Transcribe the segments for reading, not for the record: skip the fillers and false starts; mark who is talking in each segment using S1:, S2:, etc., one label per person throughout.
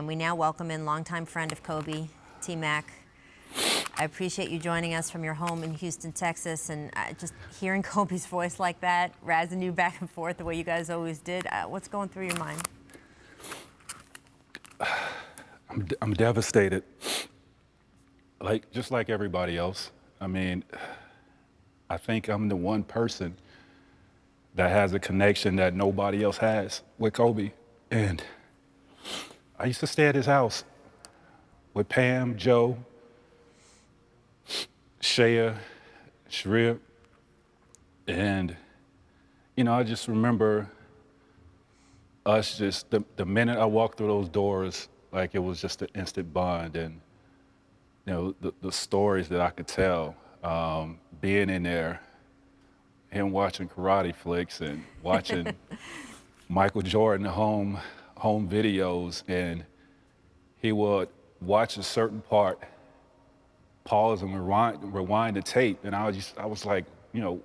S1: And we now welcome in longtime friend of Kobe, T-Mac. I appreciate you joining us from your home in Houston, Texas, and just hearing Kobe's voice like that, razzing you back and forth the way you guys always did. What's going through your mind?
S2: I'm devastated, just like everybody else. I mean, I think I'm the one person that has a connection that nobody else has with Kobe. And I used to stay at his house with Pam, Joe, Shea, Sharia. And, I just remember us the minute I walked through those doors, like it was just an instant bond. And, the stories that I could tell, being in there, him watching karate flicks and watching Michael Jordan home videos, and he would watch a certain part, pause and rewind the tape, and I was like,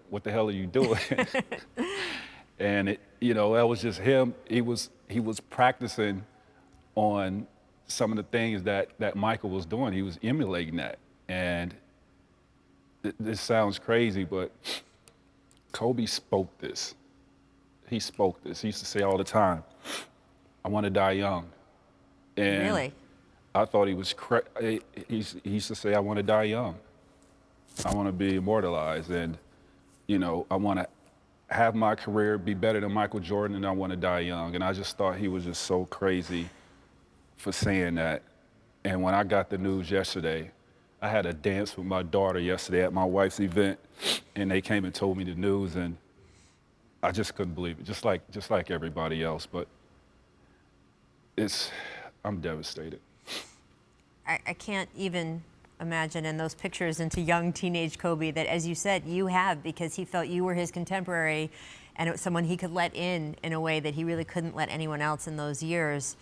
S2: what the hell are you doing? And that was just him. He was practicing on some of the things that Michael was doing. He was emulating that. And this sounds crazy, but Kobe spoke this. He spoke this. He used to say all the time, I want to die young. And
S1: really?
S2: I thought he was he used to say, I want to die young. I want to be immortalized. And, I want to have my career be better than Michael Jordan, and I want to die young. And I just thought he was just so crazy for saying that. And when I got the news yesterday, I had a dance with my daughter yesterday at my wife's event, and they came and told me the news, and I just couldn't believe it, just like everybody else. But I'm devastated.
S1: I can't even imagine in those pictures into young teenage Kobe that, as you said, you have, because he felt you were his contemporary and it was someone he could let in a way that he really couldn't let anyone else in those years.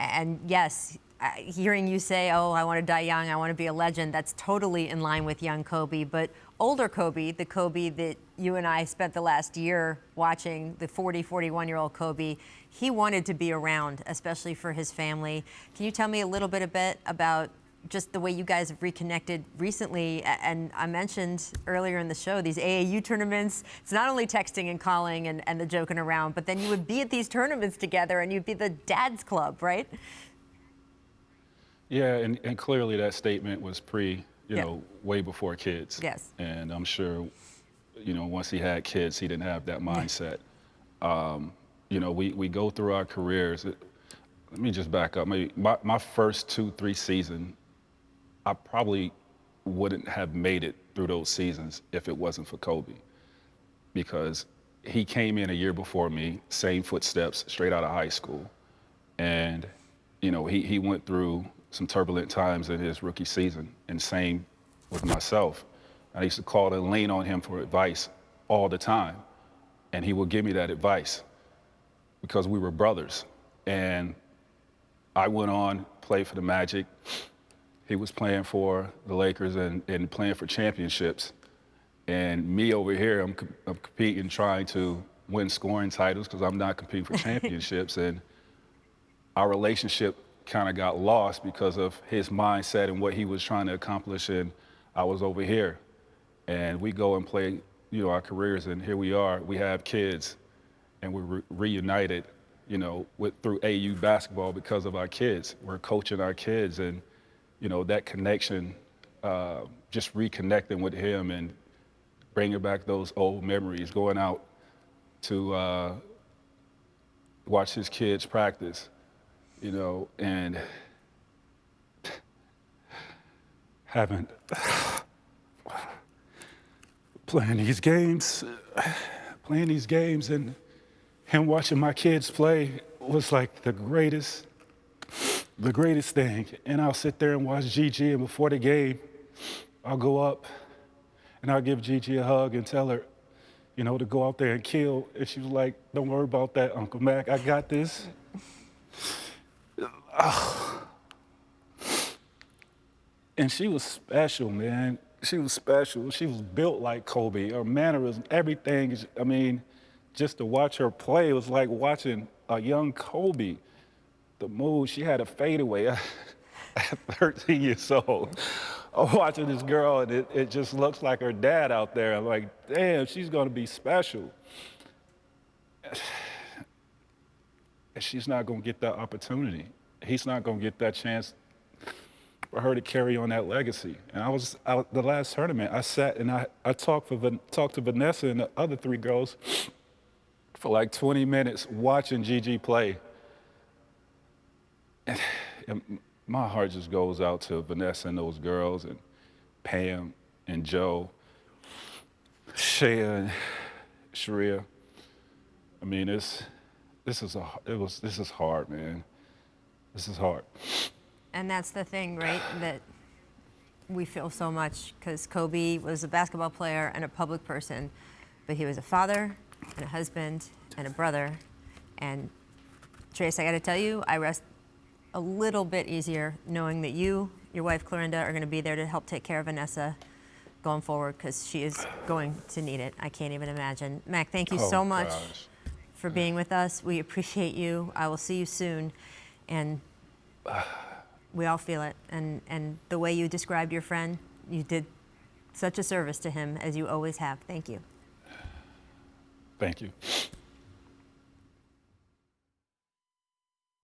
S1: And yes, hearing you say, oh, I want to die young, I want to be a legend, that's totally in line with young Kobe. But older Kobe, the Kobe that you and I spent the last year watching, the 41-year-old Kobe, he wanted to be around, especially for his family. Can you tell me a little bit about just the way you guys have reconnected recently? And I mentioned earlier in the show, these AAU tournaments, it's not only texting and calling and the joking around, but then you would be at these tournaments together and you'd be the dad's club, right?
S2: Yeah, and clearly that statement was way before kids.
S1: Yes.
S2: And I'm sure, once he had kids, he didn't have that mindset. We go through our careers. Let me just back up. Maybe my first 2-3 seasons, I probably wouldn't have made it through those seasons if it wasn't for Kobe, because he came in a year before me, same footsteps, straight out of high school. And, he went through some turbulent times in his rookie season, and same with myself. I used to call and lean on him for advice all the time, and he would give me that advice because we were brothers. And I went on, played for the Magic. He was playing for the Lakers and playing for championships. And me over here, I'm competing, trying to win scoring titles because I'm not competing for championships. And our relationship kind of got lost because of his mindset and what he was trying to accomplish. And I was over here. And we go and play, our careers, and here we are. We have kids, and we're reunited, through AU basketball because of our kids. We're coaching our kids, and that connection, just reconnecting with him and bringing back those old memories, going out to watch his kids practice, and haven't playing these games, and him watching my kids play was like the greatest thing. And I'll sit there and watch Gigi, and before the game, I'll go up and I'll give Gigi a hug and tell her, to go out there and kill. And she was like, don't worry about that, Uncle Mac, I got this. And she was special, man. She was special. She was built like Kobe. Her mannerism, everything. Just to watch her play, it was like watching a young Kobe. the move, she had a fadeaway at 13 years old. I'm watching this girl, and it just looks like her dad out there. I'm like, damn, she's going to be special. And she's not going to get that opportunity. He's not going to get that chance for her to carry on that legacy. And I was out the last tournament. I sat and I talked to Vanessa and the other three girls for like 20 minutes watching Gigi play. And my heart just goes out to Vanessa and those girls, and Pam and Joe, Shea and Sharia. I mean, this is hard, man. This is hard.
S1: And that's the thing, right? That we feel so much because Kobe was a basketball player and a public person, but he was a father and a husband and a brother. And Trace, I got to tell you, I rest a little bit easier knowing that you, your wife Clorinda, are going to be there to help take care of Vanessa going forward because she is going to need it. I can't even imagine. Mac, thank you so much for being with us. We appreciate you. I will see you soon. And we all feel it. And the way you described your friend, you did such a service to him as you always have. Thank you.
S2: Thank you.